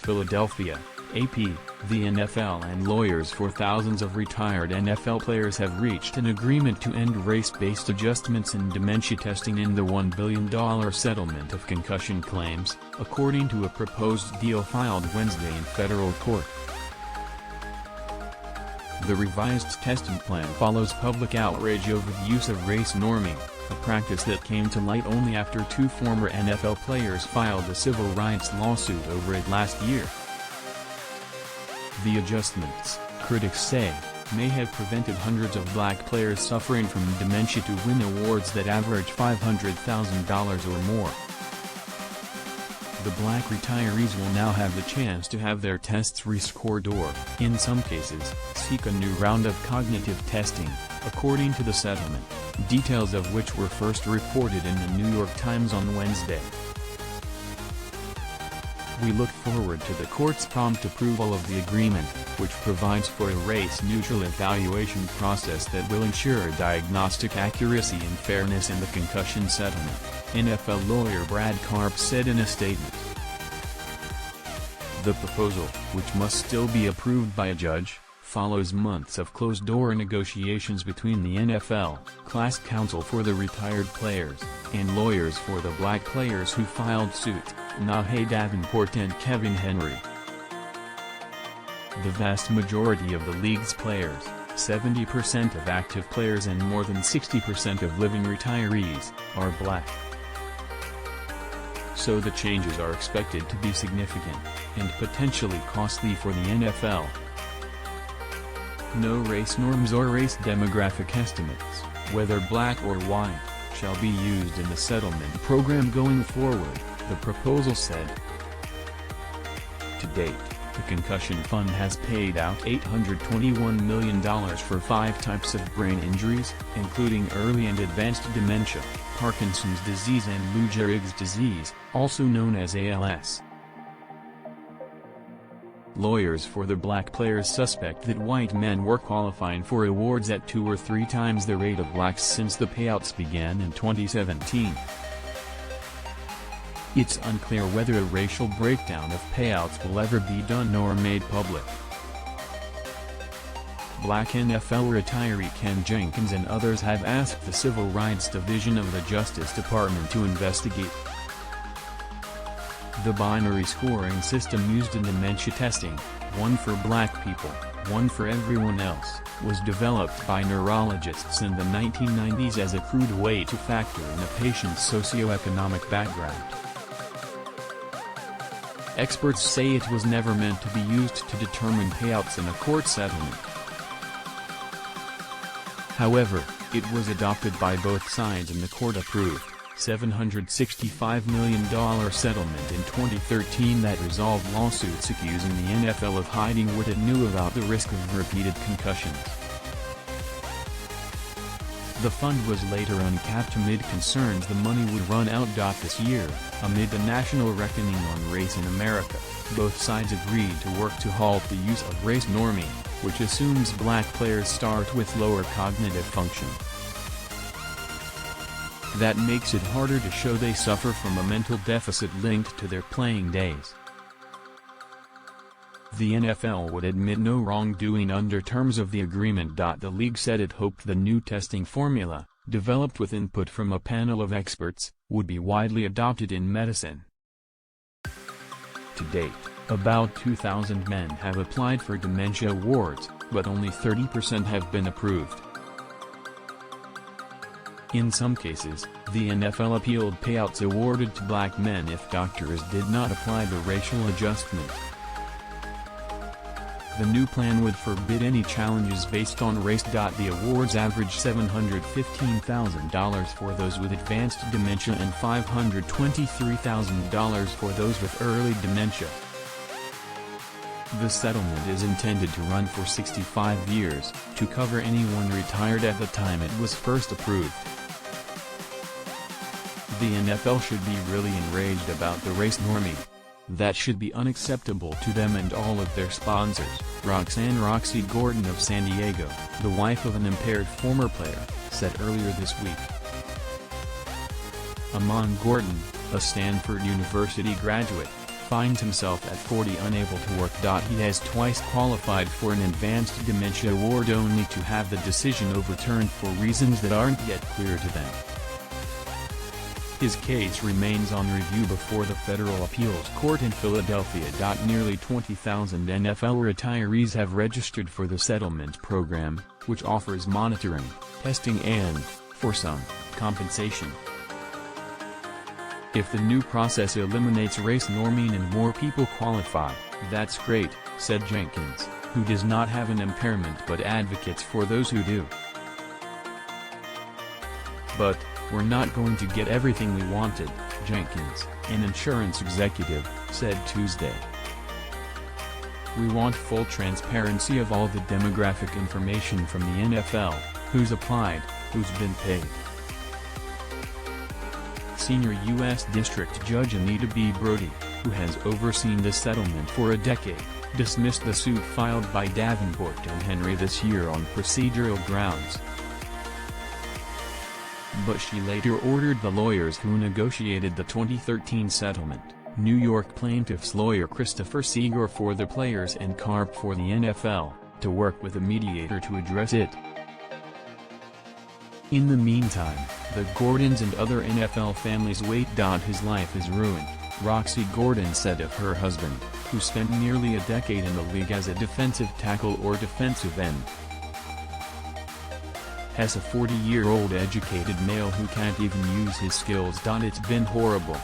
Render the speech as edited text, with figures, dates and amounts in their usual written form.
Philadelphia, AP, the NFL and lawyers for thousands of retired NFL players have reached an agreement to end race-based adjustments in dementia testing in the $1 billion settlement of concussion claims, according to a proposed deal filed Wednesday in federal court. The revised testing plan follows public outrage over the use of race norming, a practice that came to light only after two former NFL players filed a civil rights lawsuit over it last year. The adjustments, critics say, may have prevented hundreds of black players suffering from dementia to win awards that average $500,000 or more. The black retirees will now have the chance to have their tests rescored or, in some cases, seek a new round of cognitive testing, according to the settlement, details of which were first reported in the New York Times on Wednesday. We look forward to the court's prompt approval of the agreement, which provides for a race-neutral evaluation process that will ensure diagnostic accuracy and fairness in the concussion settlement, NFL lawyer Brad Karp said in a statement. The proposal, which must still be approved by a judge, follows months of closed-door negotiations between the NFL, class counsel for the retired players, and lawyers for the black players who filed suit, Nahe Davenport and Kevin Henry. The vast majority of the league's players, 70% of active players and more than 60% of living retirees, are black. So the changes are expected to be significant, and potentially costly for the NFL. No race norms or race demographic estimates, whether black or white, shall be used in the settlement program going forward, the proposal said. To date, the Concussion Fund has paid out $821 million for 5 types of brain injuries, including early and advanced dementia, Parkinson's disease and Lou Gehrig's disease, also known as ALS. Lawyers for the black players suspect that white men were qualifying for awards at 2 or 3 times the rate of blacks since the payouts began in 2017. It's unclear whether a racial breakdown of payouts will ever be done or made public. Black NFL retiree Ken Jenkins and others have asked the Civil Rights Division of the Justice Department to investigate. The binary scoring system used in dementia testing, one for black people, one for everyone else, was developed by neurologists in the 1990s as a crude way to factor in a patient's socioeconomic background. Experts say it was never meant to be used to determine payouts in a court settlement. However, it was adopted by both sides and the court-approved $765 million settlement in 2013 that resolved lawsuits accusing the NFL of hiding what it knew about the risk of repeated concussions. The fund was later uncapped amid concerns the money would run out. This year, amid the national reckoning on race in America, both sides agreed to work to halt the use of race norming, which assumes black players start with lower cognitive function. That makes it harder to show they suffer from a mental deficit linked to their playing days. The NFL would admit no wrongdoing under terms of the agreement. The league said it hoped the new testing formula, developed with input from a panel of experts, would be widely adopted in medicine. To date, about 2,000 men have applied for dementia awards, but only 30% have been approved. In some cases, the NFL appealed payouts awarded to black men if doctors did not apply the racial adjustment. The new plan would forbid any challenges based on race. The awards average $715,000 for those with advanced dementia and $523,000 for those with early dementia. The settlement is intended to run for 65 years, to cover anyone retired at the time it was first approved. The NFL should be really enraged about the race norming. That should be unacceptable to them and all of their sponsors, Roxanne "Roxy" Gordon of San Diego, the wife of an impaired former player, said earlier this week. Amon Gordon, a Stanford University graduate, finds himself at 40 unable to work. He has twice qualified for an advanced dementia award only to have the decision overturned for reasons that aren't yet clear to them. His case remains on review before the Federal Appeals Court in Philadelphia. Nearly 20,000 NFL retirees have registered for the settlement program, which offers monitoring, testing and, for some, compensation. If the new process eliminates race norming and more people qualify, that's great, said Jenkins, who does not have an impairment but advocates for those who do. But, we're not going to get everything we wanted, Jenkins, an insurance executive, said Tuesday. We want full transparency of all the demographic information from the NFL, who's applied, who's been paid. Senior U.S. District Judge Anita B. Brody, who has overseen the settlement for a decade, dismissed the suit filed by Davenport and Henry this year on procedural grounds. But she later ordered the lawyers who negotiated the 2013 settlement, New York plaintiff's lawyer Christopher Seeger for the players and Karp for the NFL, to work with a mediator to address it. In the meantime, the Gordons and other NFL families wait. His life is ruined, Roxy Gordon said of her husband, who spent nearly a decade in the league as a defensive tackle or defensive end. As a 40-year-old educated male who can't even use his skills. It's been horrible.